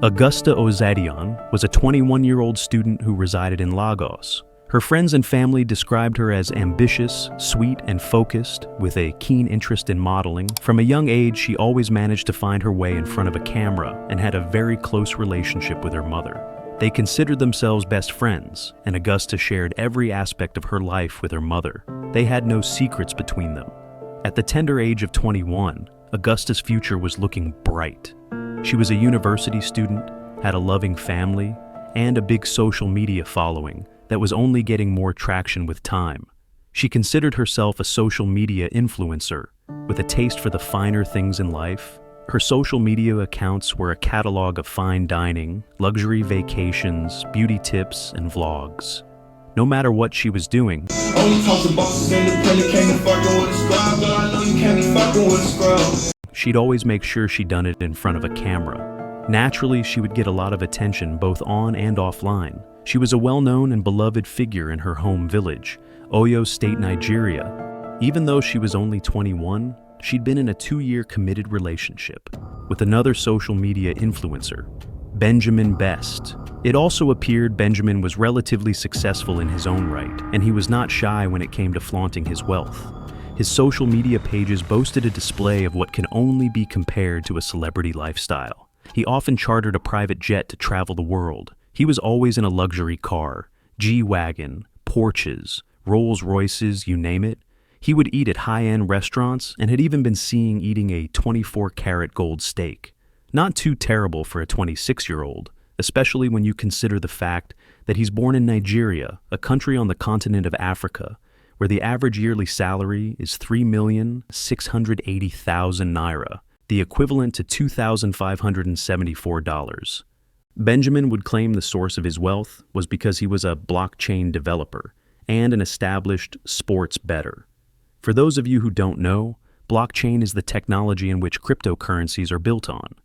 Augusta Oseodion was a 21-year-old student who resided in Lagos. Her friends and family described her as ambitious, sweet, and focused, with a keen interest in modeling. From a young age, she always managed to find her way in front of a camera and had a very close relationship with her mother. They considered themselves best friends, and Augusta shared every aspect of her life with her mother. They had no secrets between them. At the tender age of 21, Augusta's future was looking bright. She was a university student, had a loving family, and a big social media following that was only getting more traction with time. She considered herself a social media influencer, with a taste for the finer things in life. Her social media accounts were a catalog of fine dining, luxury vacations, beauty tips, and vlogs. No matter what she was doing, she'd always make sure she'd done it in front of a camera. Naturally, she would get a lot of attention both on and offline. She was a well-known and beloved figure in her home village, Oyo State, Nigeria. Even though she was only 21, she'd been in a 2-year committed relationship with another social media influencer, Benjamin Best. It also appeared Benjamin was relatively successful in his own right, and he was not shy when it came to flaunting his wealth. His social media pages boasted a display of what can only be compared to a celebrity lifestyle. He often chartered a private jet to travel the world. He was always in a luxury car, G-Wagon, Porsches, Rolls Royces, you name it. He would eat at high-end restaurants and had even been seen eating a 24-karat gold steak. Not too terrible for a 26-year-old, especially when you consider the fact that he's born in Nigeria, a country on the continent of Africa, where the average yearly salary is 3,680,000 naira, the equivalent to $2,574. Benjamin would claim the source of his wealth was because he was a blockchain developer and an established sports bettor. For those of you who don't know, blockchain is the technology in which cryptocurrencies are built on.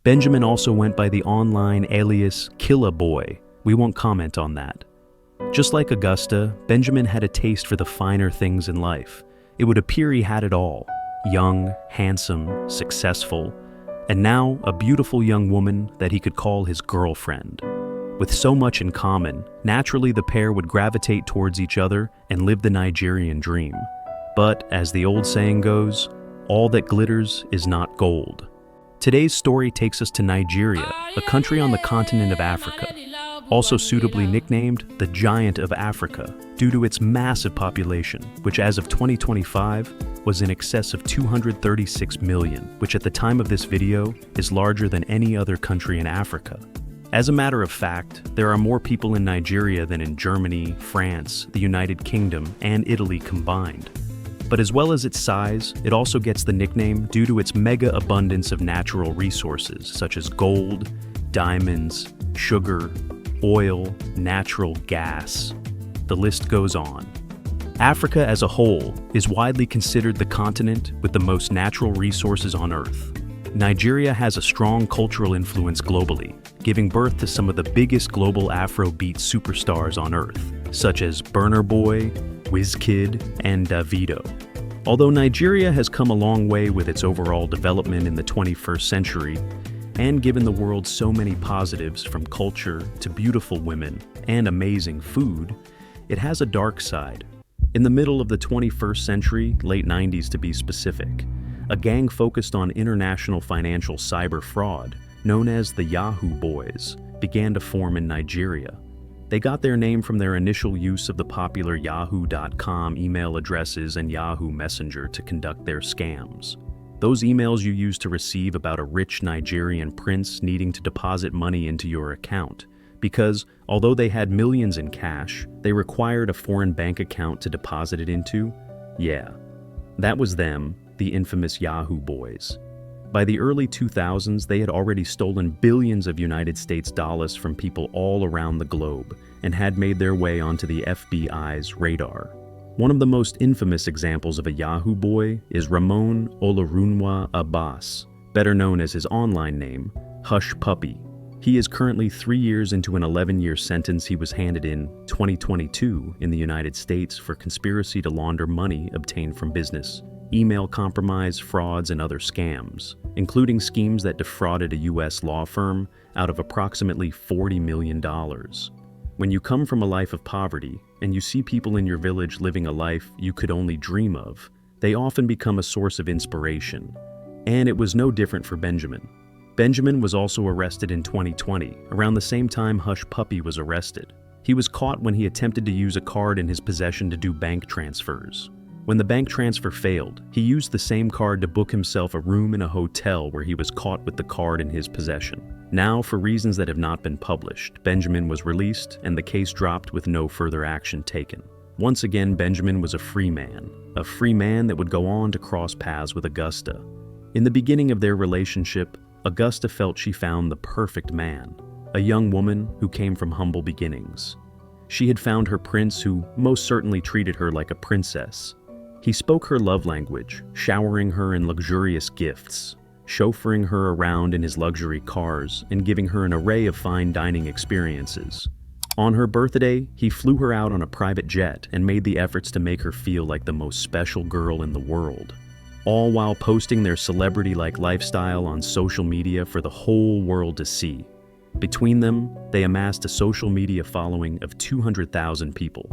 Benjamin also went by the online alias Killa Boy. We won't comment on that. Just like Augusta, Benjamin had a taste for the finer things in life. It would appear he had it all: young, handsome, successful, and now a beautiful young woman that he could call his girlfriend. With so much in common, naturally the pair would gravitate towards each other and live the Nigerian dream. But, as the old saying goes, all that glitters is not gold. Today's story takes us to Nigeria, a country on the continent of Africa, also suitably nicknamed the Giant of Africa due to its massive population, which as of 2025 was in excess of 236 million, which at the time of this video is larger than any other country in Africa. As a matter of fact, there are more people in Nigeria than in Germany, France, the United Kingdom, and Italy combined. But as well as its size, it also gets the nickname due to its mega abundance of natural resources such as gold, diamonds, sugar, oil, natural gas. The list goes on. Africa as a whole is widely considered the continent with the most natural resources on Earth. Nigeria has a strong cultural influence globally, giving birth to some of the biggest global Afrobeat superstars on Earth, such as Burna Boy, Wizkid, and Davido. Although Nigeria has come a long way with its overall development in the 21st century, and given the world so many positives from culture to beautiful women and amazing food, it has a dark side. In the middle of the 21st century, late 90s to be specific, a gang focused on international financial cyber fraud, known as the Yahoo Boys, began to form in Nigeria. They got their name from their initial use of the popular yahoo.com email addresses and Yahoo Messenger to conduct their scams. Those emails you use to receive about a rich Nigerian prince needing to deposit money into your account, because although they had millions in cash, they required a foreign bank account to deposit it into. Yeah, that was them, the infamous Yahoo Boys. By the early 2000s, they had already stolen billions of United States dollars from people all around the globe and had made their way onto the FBI's radar. One of the most infamous examples of a Yahoo Boy is Ramon Onuwabhagbe, better known as his online name, Hush Puppy. He is currently 3 years into an 11-year sentence he was handed in 2022 in the United States for conspiracy to launder money obtained from business email compromise, frauds, and other scams, including schemes that defrauded a U.S. law firm out of approximately $40 million. When you come from a life of poverty and you see people in your village living a life you could only dream of, they often become a source of inspiration. And it was no different for Benjamin. Benjamin was also arrested in 2020, around the same time Hush Puppy was arrested. He was caught when he attempted to use a card in his possession to do bank transfers. When the bank transfer failed, he used the same card to book himself a room in a hotel where he was caught with the card in his possession. Now, for reasons that have not been published, Benjamin was released and the case dropped with no further action taken. Once again, Benjamin was a free man that would go on to cross paths with Augusta. In the beginning of their relationship, Augusta felt she found the perfect man, a young woman who came from humble beginnings. She had found her prince who most certainly treated her like a princess. He spoke her love language, showering her in luxurious gifts, chauffeuring her around in his luxury cars, and giving her an array of fine dining experiences. On her birthday, he flew her out on a private jet and made the efforts to make her feel like the most special girl in the world, all while posting their celebrity-like lifestyle on social media for the whole world to see. Between them, they amassed a social media following of 200,000 people,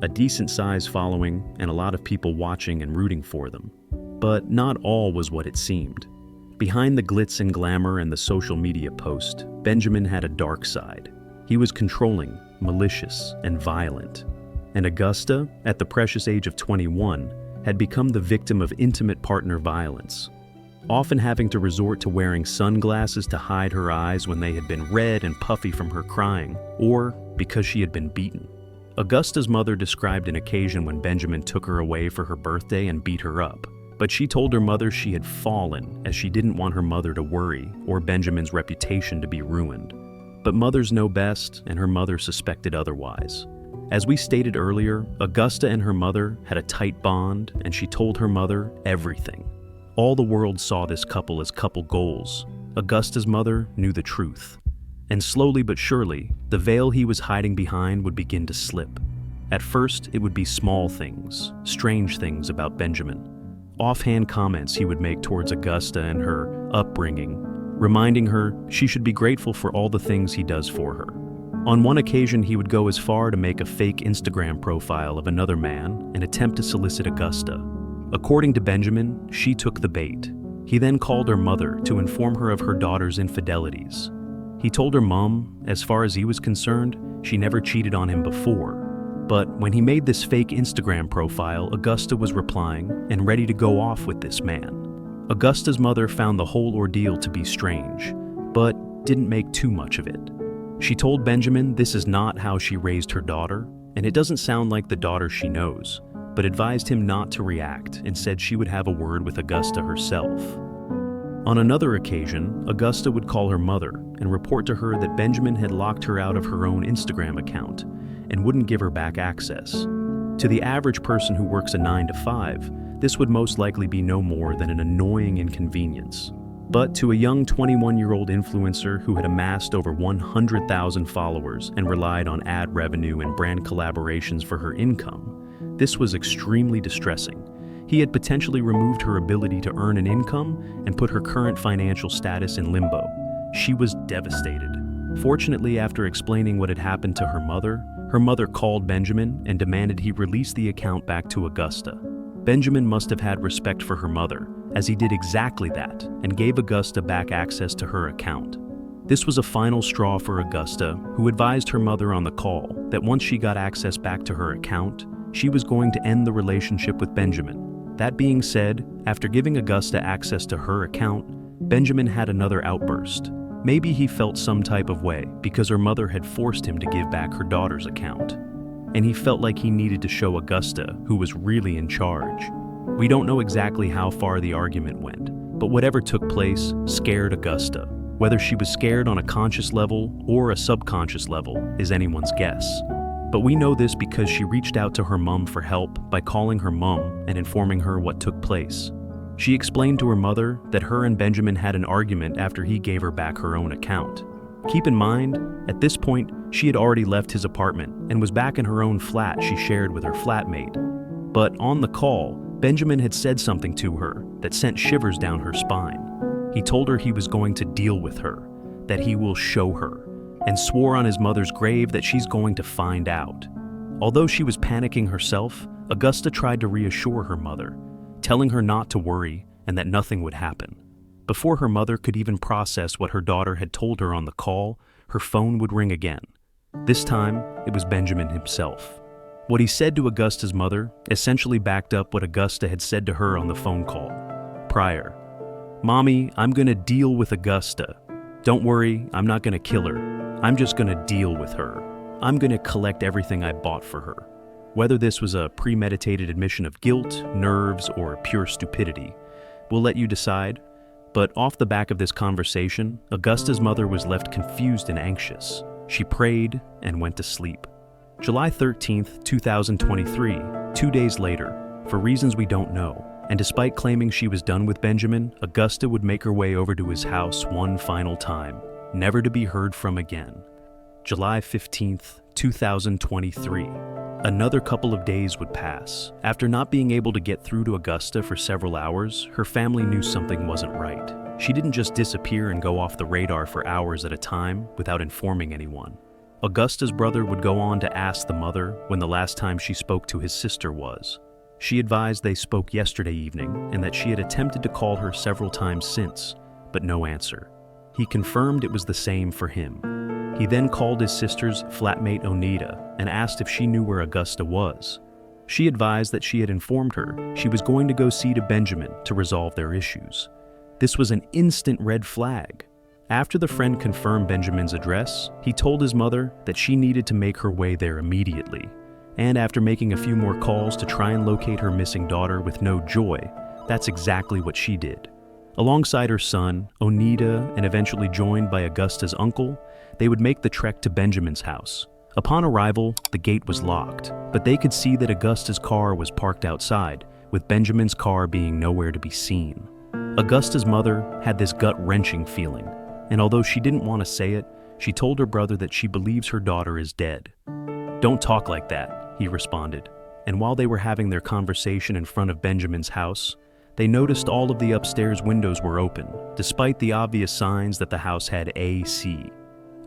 a decent-sized following and a lot of people watching and rooting for them. But not all was what it seemed. Behind the glitz and glamour and the social media post, Benjamin had a dark side. He was controlling, malicious, and violent. And Augusta, at the precious age of 21, had become the victim of intimate partner violence, often having to resort to wearing sunglasses to hide her eyes when they had been red and puffy from her crying, or because she had been beaten. Augusta's mother described an occasion when Benjamin took her away for her birthday and beat her up, but she told her mother she had fallen as she didn't want her mother to worry or Benjamin's reputation to be ruined. But mothers know best, and her mother suspected otherwise. As we stated earlier, Augusta and her mother had a tight bond, and she told her mother everything. All the world saw this couple as couple goals. Augusta's mother knew the truth. And slowly but surely, the veil he was hiding behind would begin to slip. At first, it would be small things, strange things about Benjamin. Offhand comments he would make towards Augusta and her upbringing, reminding her she should be grateful for all the things he does for her. On one occasion, he would go as far to make a fake Instagram profile of another man and attempt to solicit Augusta. According to Benjamin, she took the bait. He then called her mother to inform her of her daughter's infidelities. He told her mom, as far as he was concerned, she never cheated on him before. But when he made this fake Instagram profile, Augusta was replying and ready to go off with this man. Augusta's mother found the whole ordeal to be strange, but didn't make too much of it. She told Benjamin this is not how she raised her daughter, and it doesn't sound like the daughter she knows, but advised him not to react and said she would have a word with Augusta herself. On another occasion, Augusta would call her mother and report to her that Benjamin had locked her out of her own Instagram account and wouldn't give her back access. To the average person who works a 9-to-5, this would most likely be no more than an annoying inconvenience. But to a young 21-year-old influencer who had amassed over 100,000 followers and relied on ad revenue and brand collaborations for her income, this was extremely distressing. He had potentially removed her ability to earn an income and put her current financial status in limbo. She was devastated. Fortunately, after explaining what had happened to her mother called Benjamin and demanded he release the account back to Augusta. Benjamin must have had respect for her mother, as he did exactly that and gave Augusta back access to her account. This was a final straw for Augusta, who advised her mother on the call that once she got access back to her account, she was going to end the relationship with Benjamin. That being said, after giving Augusta access to her account, Benjamin had another outburst. Maybe he felt some type of way because her mother had forced him to give back her daughter's account. And he felt like he needed to show Augusta who was really in charge. We don't know exactly how far the argument went, but whatever took place scared Augusta. Whether she was scared on a conscious level or a subconscious level is anyone's guess. But we know this because she reached out to her mom for help by calling her mom and informing her what took place. She explained to her mother that her and Benjamin had an argument after he gave her back her own account. Keep in mind, at this point, she had already left his apartment and was back in her own flat she shared with her flatmate. But on the call, Benjamin had said something to her that sent shivers down her spine. He told her he was going to deal with her, that he will show her, and swore on his mother's grave that she's going to find out. Although she was panicking herself, Augusta tried to reassure her mother, telling her not to worry and that nothing would happen. Before her mother could even process what her daughter had told her on the call, her phone would ring again. This time, it was Benjamin himself. What he said to Augusta's mother essentially backed up what Augusta had said to her on the phone call prior. "Mommy, I'm gonna deal with Augusta. Don't worry, I'm not gonna kill her. I'm just gonna deal with her. I'm gonna collect everything I bought for her." Whether this was a premeditated admission of guilt, nerves, or pure stupidity, we'll let you decide. But off the back of this conversation, Augusta's mother was left confused and anxious. She prayed and went to sleep. July 13th, 2023, 2 days later, for reasons we don't know, and despite claiming she was done with Benjamin, Augusta would make her way over to his house one final time, never to be heard from again. July 15th, 2023. Another couple of days would pass. After not being able to get through to Augusta for several hours, her family knew something wasn't right. She didn't just disappear and go off the radar for hours at a time without informing anyone. Augusta's brother would go on to ask the mother when the last time she spoke to his sister was. She advised they spoke yesterday evening and that she had attempted to call her several times since, but no answer. He confirmed it was the same for him. He then called his sister's flatmate Oneida and asked if she knew where Augusta was. She advised that she had informed her she was going to go see to Benjamin to resolve their issues. This was an instant red flag. After the friend confirmed Benjamin's address, he told his mother that she needed to make her way there immediately. And after making a few more calls to try and locate her missing daughter with no joy, that's exactly what she did. Alongside her son, Oneida, and eventually joined by Augusta's uncle, they would make the trek to Benjamin's house. Upon arrival, the gate was locked, but they could see that Augusta's car was parked outside, with Benjamin's car being nowhere to be seen. Augusta's mother had this gut-wrenching feeling, and although she didn't want to say it, she told her brother that she believes her daughter is dead. "Don't talk like that," he responded, and while they were having their conversation in front of Benjamin's house, they noticed all of the upstairs windows were open, despite the obvious signs that the house had AC.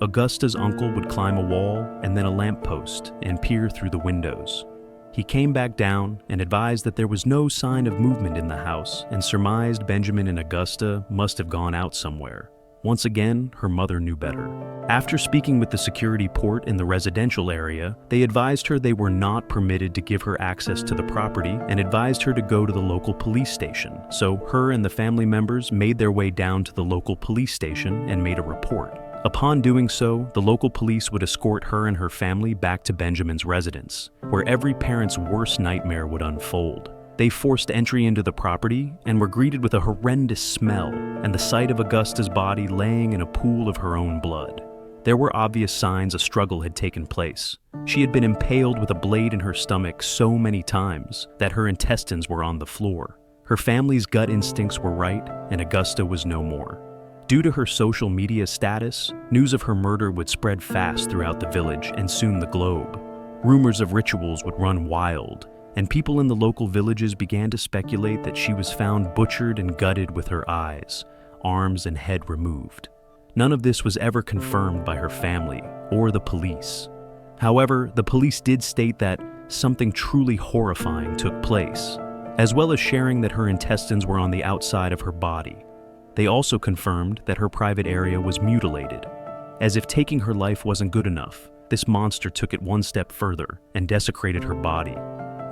Augusta's uncle would climb a wall and then a lamppost and peer through the windows. He came back down and advised that there was no sign of movement in the house and surmised Benjamin and Augusta must have gone out somewhere. Once again, her mother knew better. After speaking with the security port in the residential area, they advised her they were not permitted to give her access to the property and advised her to go to the local police station. So her and the family members made their way down to the local police station and made a report. Upon doing so, the local police would escort her and her family back to Benjamin's residence, where every parent's worst nightmare would unfold. They forced entry into the property and were greeted with a horrendous smell and the sight of Augusta's body laying in a pool of her own blood. There were obvious signs a struggle had taken place. She had been impaled with a blade in her stomach so many times that her intestines were on the floor. Her family's gut instincts were right, and Augusta was no more. Due to her social media status, news of her murder would spread fast throughout the village and soon the globe. Rumors of rituals would run wild, and people in the local villages began to speculate that she was found butchered and gutted with her eyes, arms, and head removed. None of this was ever confirmed by her family or the police. However, the police did state that something truly horrifying took place, as well as sharing that her intestines were on the outside of her body. They also confirmed that her private area was mutilated. As if taking her life wasn't good enough, this monster took it one step further and desecrated her body.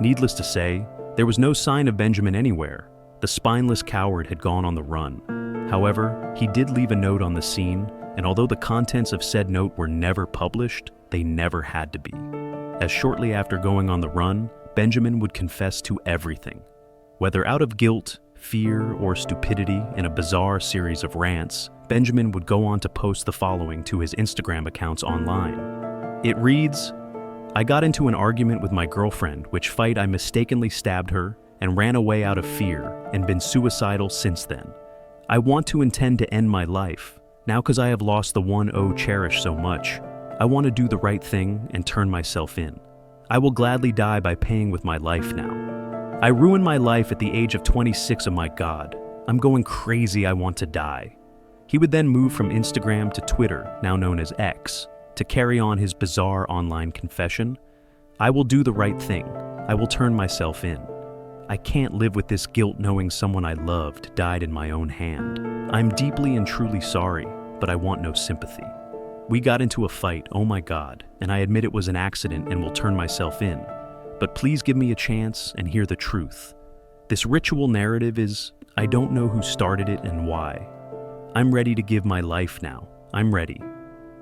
Needless to say, there was no sign of Benjamin anywhere. The spineless coward had gone on the run. However, he did leave a note on the scene, and although the contents of said note were never published, they never had to be. As shortly after going on the run, Benjamin would confess to everything. Whether out of guilt, fear, or stupidity in a bizarre series of rants, Benjamin would go on to post the following to his Instagram accounts online. It reads, "I got into an argument with my girlfriend, which fight I mistakenly stabbed her and ran away out of fear and been suicidal since then. I want to intend to end my life. Now because I have lost the one I cherish so much, I want to do the right thing and turn myself in. I will gladly die by paying with my life now. I ruined my life at the age of 26, oh my God. I'm going crazy, I want to die. He would then move from Instagram to Twitter, now known as X, to carry on his bizarre online confession. I will do the right thing. I will turn myself in. I can't live with this guilt knowing someone I loved died in my own hand. I'm deeply and truly sorry, but I want no sympathy. We got into a fight, oh my God, and I admit it was an accident and will turn myself in. But please give me a chance and hear the truth. This ritual narrative is, I don't know who started it and why. I'm ready to give my life now. I'm ready.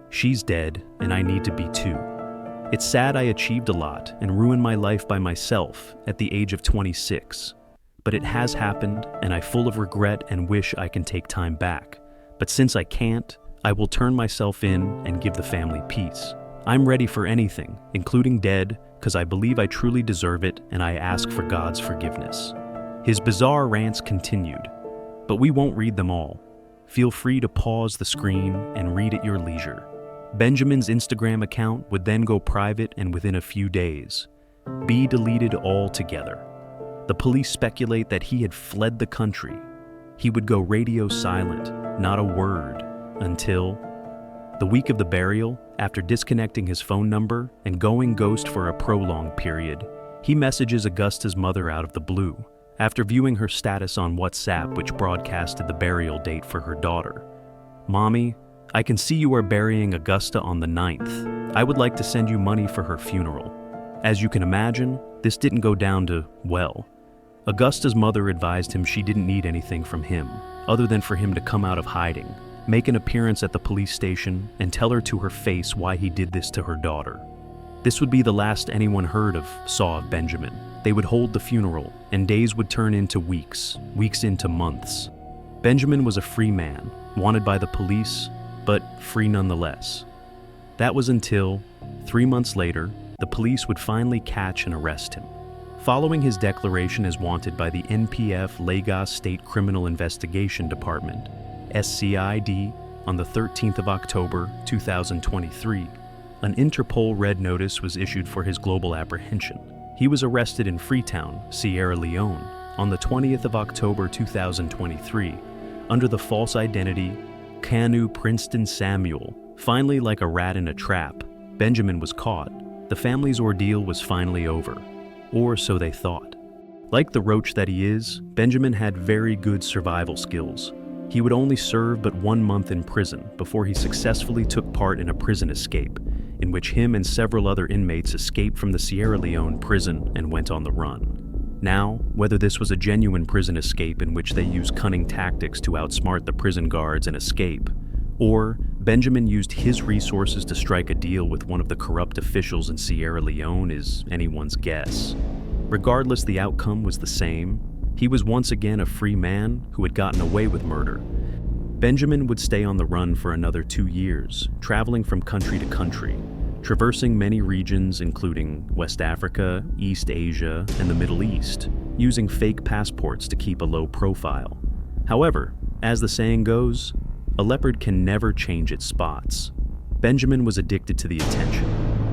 She's dead, and I need to be too. It's sad I achieved a lot and ruined my life by myself at the age of 26. But it has happened, and I'm full of regret and wish I can take time back. But since I can't, I will turn myself in and give the family peace. I'm ready for anything, including dead, because I believe I truly deserve it and I ask for God's forgiveness. His bizarre rants continued, but we won't read them all. Feel free to pause the screen and read at your leisure. Benjamin's Instagram account would then go private and within a few days be deleted altogether. The police speculate that he had fled the country. He would go radio silent, not a word, until the week of the burial, after disconnecting his phone number and going ghost for a prolonged period. He messages Augusta's mother out of the blue, after viewing her status on WhatsApp, which broadcasted the burial date for her daughter. Mommy, I can see you are burying Augusta on the 9th. I would like to send you money for her funeral. As you can imagine, this didn't go down to, well. Augusta's mother advised him she didn't need anything from him, other than for him to come out of hiding, make an appearance at the police station, and tell her to her face why he did this to her daughter. This would be the last anyone heard of saw of Benjamin. They would hold the funeral, and days would turn into weeks, weeks into months. Benjamin was a free man, wanted by the police, but free nonetheless. That was until, 3 months later, the police would finally catch and arrest him. Following his declaration as wanted by the NPF Lagos State Criminal Investigation Department, SCID, on the 13th of October 2023, an Interpol red notice was issued for his global apprehension. He was arrested in Freetown, Sierra Leone, on the 20th of October 2023, under the false identity Kanu Princeton Samuel. Finally, like a rat in a trap, Benjamin was caught. The family's ordeal was finally over, or so they thought. Like the roach that he is, Benjamin had very good survival skills. He would only serve but 1 month in prison before he successfully took part in a prison escape, in which him and several other inmates escaped from the Sierra Leone prison and went on the run. Now, whether this was a genuine prison escape in which they used cunning tactics to outsmart the prison guards and escape, or Benjamin used his resources to strike a deal with one of the corrupt officials in Sierra Leone is anyone's guess. Regardless, the outcome was the same. He was once again a free man who had gotten away with murder. Benjamin would stay on the run for another 2 years, traveling from country to country, traversing many regions including West Africa, East Asia, and the Middle East, using fake passports to keep a low profile. However, as the saying goes, a leopard can never change its spots. Benjamin was addicted to the attention,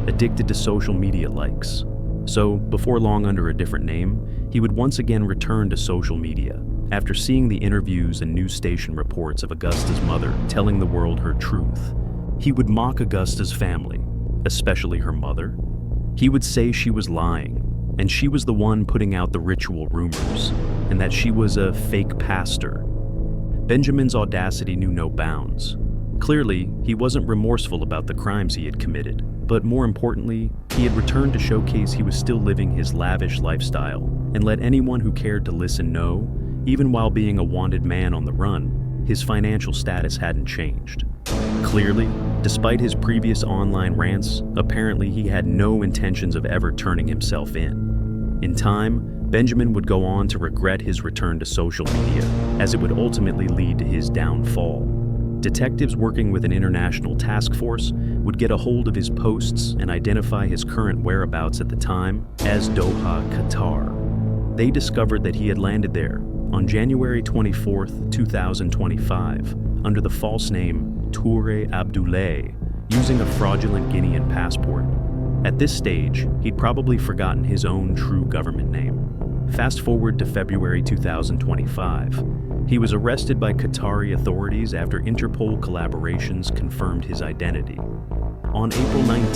addicted to social media likes. So, before long under a different name, he would once again return to social media, after seeing the interviews and news station reports of Augusta's mother telling the world her truth. He would mock Augusta's family, especially her mother. He would say she was lying, and she was the one putting out the ritual rumors, and that she was a fake pastor. Benjamin's audacity knew no bounds. Clearly, he wasn't remorseful about the crimes he had committed, but more importantly, he had returned to showcase he was still living his lavish lifestyle and let anyone who cared to listen know, even while being a wanted man on the run, his financial status hadn't changed. Clearly, despite his previous online rants, apparently he had no intentions of ever turning himself in. In time, Benjamin would go on to regret his return to social media, as it would ultimately lead to his downfall. Detectives working with an international task force would get a hold of his posts and identify his current whereabouts at the time as Doha, Qatar. They discovered that he had landed there on January 24, 2025, under the false name Toure Abdoulaye, using a fraudulent Guinean passport. At this stage, he'd probably forgotten his own true government name. Fast forward to February 2025. He was arrested by Qatari authorities after Interpol collaborations confirmed his identity. On April 19,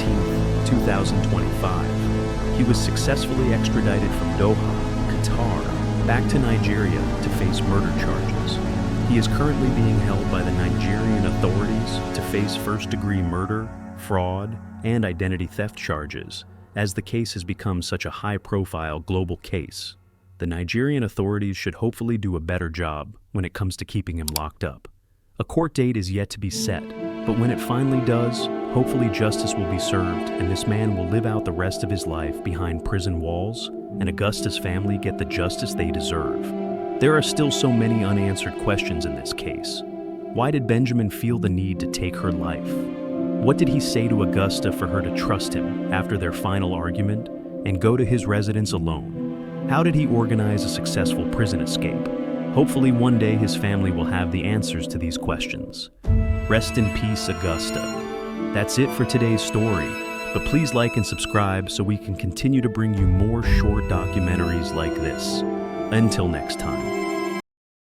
2025, he was successfully extradited from Doha, Qatar, back to Nigeria to face murder charges. He is currently being held by the Nigerian authorities to face first-degree murder, fraud, and identity theft charges, as the case has become such a high-profile global case. The Nigerian authorities should hopefully do a better job when it comes to keeping him locked up. A court date is yet to be set, but when it finally does, hopefully justice will be served and this man will live out the rest of his life behind prison walls, and Augusta's family get the justice they deserve. There are still so many unanswered questions in this case. Why did Benjamin feel the need to take her life? What did he say to Augusta for her to trust him after their final argument and go to his residence alone? How did he organize a successful prison escape? Hopefully one day his family will have the answers to these questions. Rest in peace, Augusta. That's it for today's story, but please like and subscribe so we can continue to bring you more short documentaries like this. Until next time.